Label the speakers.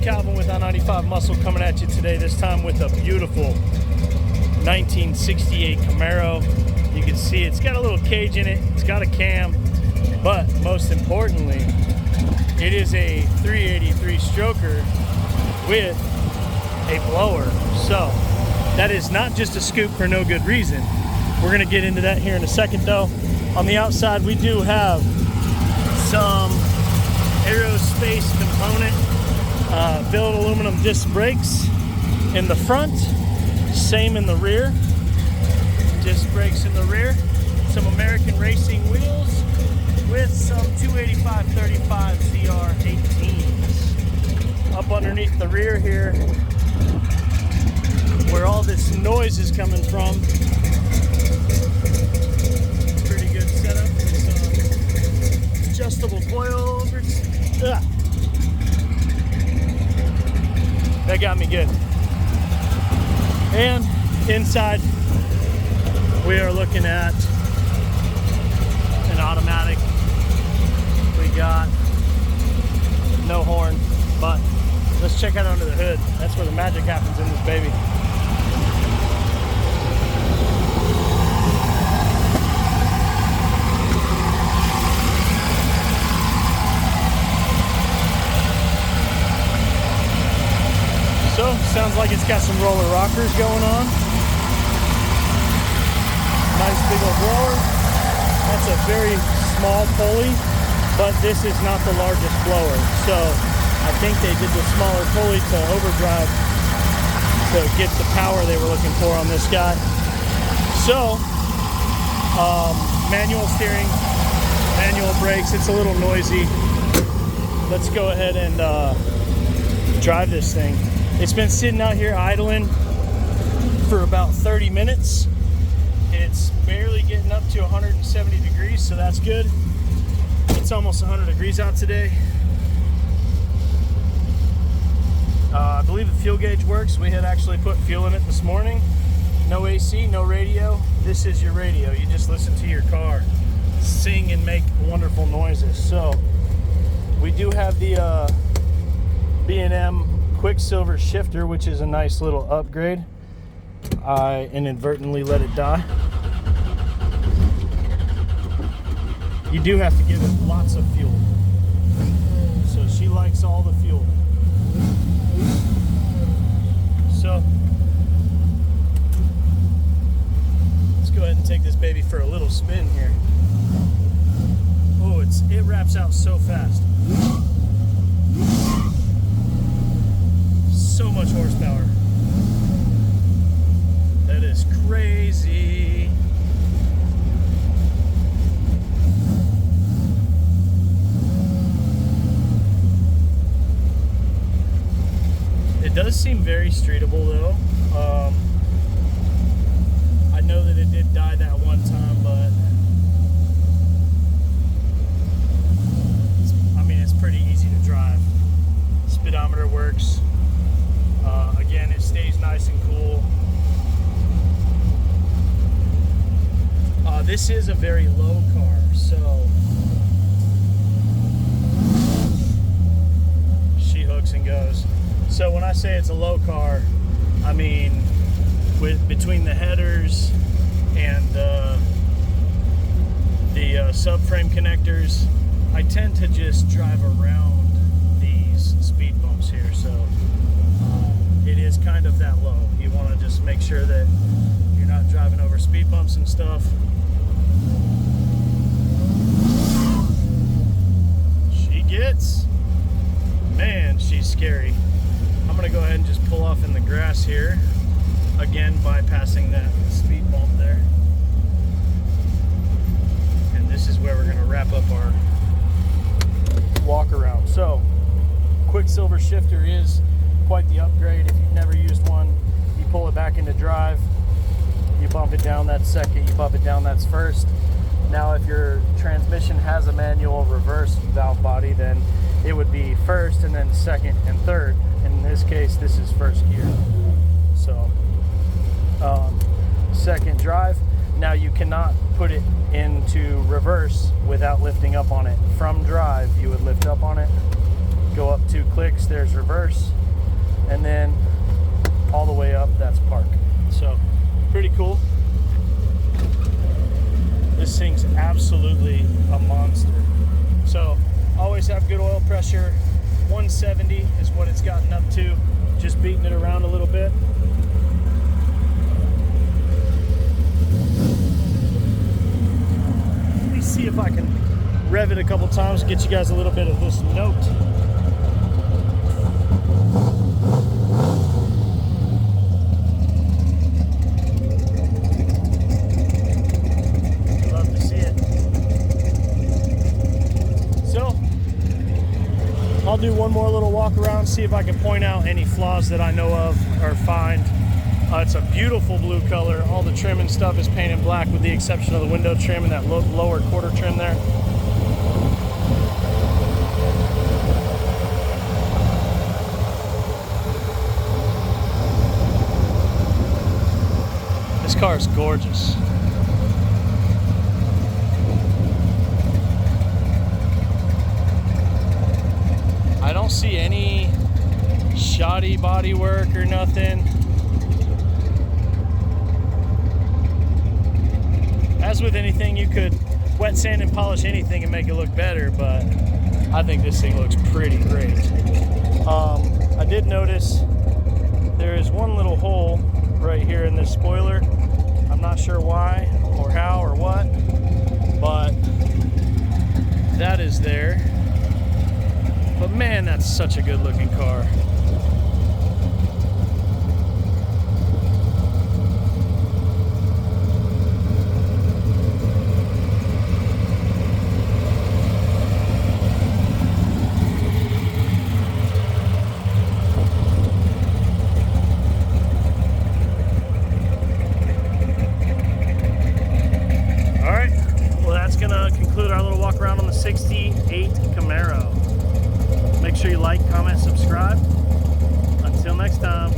Speaker 1: Calvin with I-95 Muscle coming at you today, this time with a beautiful 1968 Camaro. You can see it's got a little cage in it, it's got a cam, but most importantly, it is a 383 stroker with a blower. So that is not just a scoop for no good reason. We're gonna get into that here in a second though. On the outside, we do have some aerospace component, billet aluminum disc brakes in the front, same in the rear, disc brakes in the rear, some American Racing wheels with some 285/35 ZR18s. Up underneath the rear here, where all this noise is coming from, pretty good setup with some adjustable coilovers. Ugh. That got me good. And inside, we are looking at an automatic. We got no horn, but let's check out under the hood. That's where the magic happens in this baby. So, sounds like it's got some roller rockers going on. Nice big old blower. That's a very small pulley, but this is not the largest blower. So, I think they did the smaller pulley to overdrive to get the power they were looking for on this guy. So, manual steering, manual brakes. It's a little noisy. Let's go ahead and drive this thing. It's been sitting out here idling for about 30 minutes. It's barely getting up to 170 degrees, so that's good. It's almost 100 degrees out today. I believe the fuel gauge works. We had actually put fuel in it this morning. No AC, no radio. This is your radio. You just listen to your car sing and make wonderful noises. So we do have the B&M Quicksilver shifter, which is a nice little upgrade. I inadvertently let it die. You do have to give it lots of fuel. So she likes all the fuel. So let's go ahead and take this baby for a little spin here. Oh, it wraps out so fast. So much horsepower. That is crazy. It does seem very streetable though. I know that it did die that one time, but it's pretty easy to drive. Speedometer works. Again, it stays nice and cool. This is a very low car, so she hooks and goes. So when I say it's a low car, I mean between the headers and the subframe connectors, I tend to just drive around these speed bumps here. So it is kind of that low. You want to just make sure that you're not driving over speed bumps and stuff. She gets, man, she's scary. I'm gonna go ahead and just pull off in the grass here, again bypassing that speed bump there. And this is where we're gonna wrap up our walk around. So Quicksilver shifter is quite the upgrade. If you've never used one, you pull it back into drive, you bump it down, that's second, you bump it down, that's first. Now if your transmission has a manual reverse valve body, then it would be first and then second and third. In this case, this is first gear. So second drive. Now you cannot put it into reverse without lifting up on it. From drive, you would lift up on it. Go up 2 clicks, there's reverse, and then all the way up, that's park. So pretty cool. This thing's absolutely a monster. So always have good oil pressure. 170 is what it's gotten up to, just beating it around a little bit. Let me see if I can rev it a couple times and get you guys a little bit of this note. Love to see it. So I'll do one more little walk around, see if I can point out any flaws that I know of or find. It's a beautiful blue color. All the trim and stuff is painted black with the exception of the window trim and that lower quarter trim there. This car is gorgeous. I don't see any shoddy body work or nothing. As with anything, you could wet sand and polish anything and make it look better, but I think this thing looks pretty great. I did notice there is one little hole right here in this spoiler. I'm not sure why or how or what, but that is there. But man, that's such a good looking car. Our little walk around on the 68 Camaro. Make sure you like, comment, subscribe. Until next time.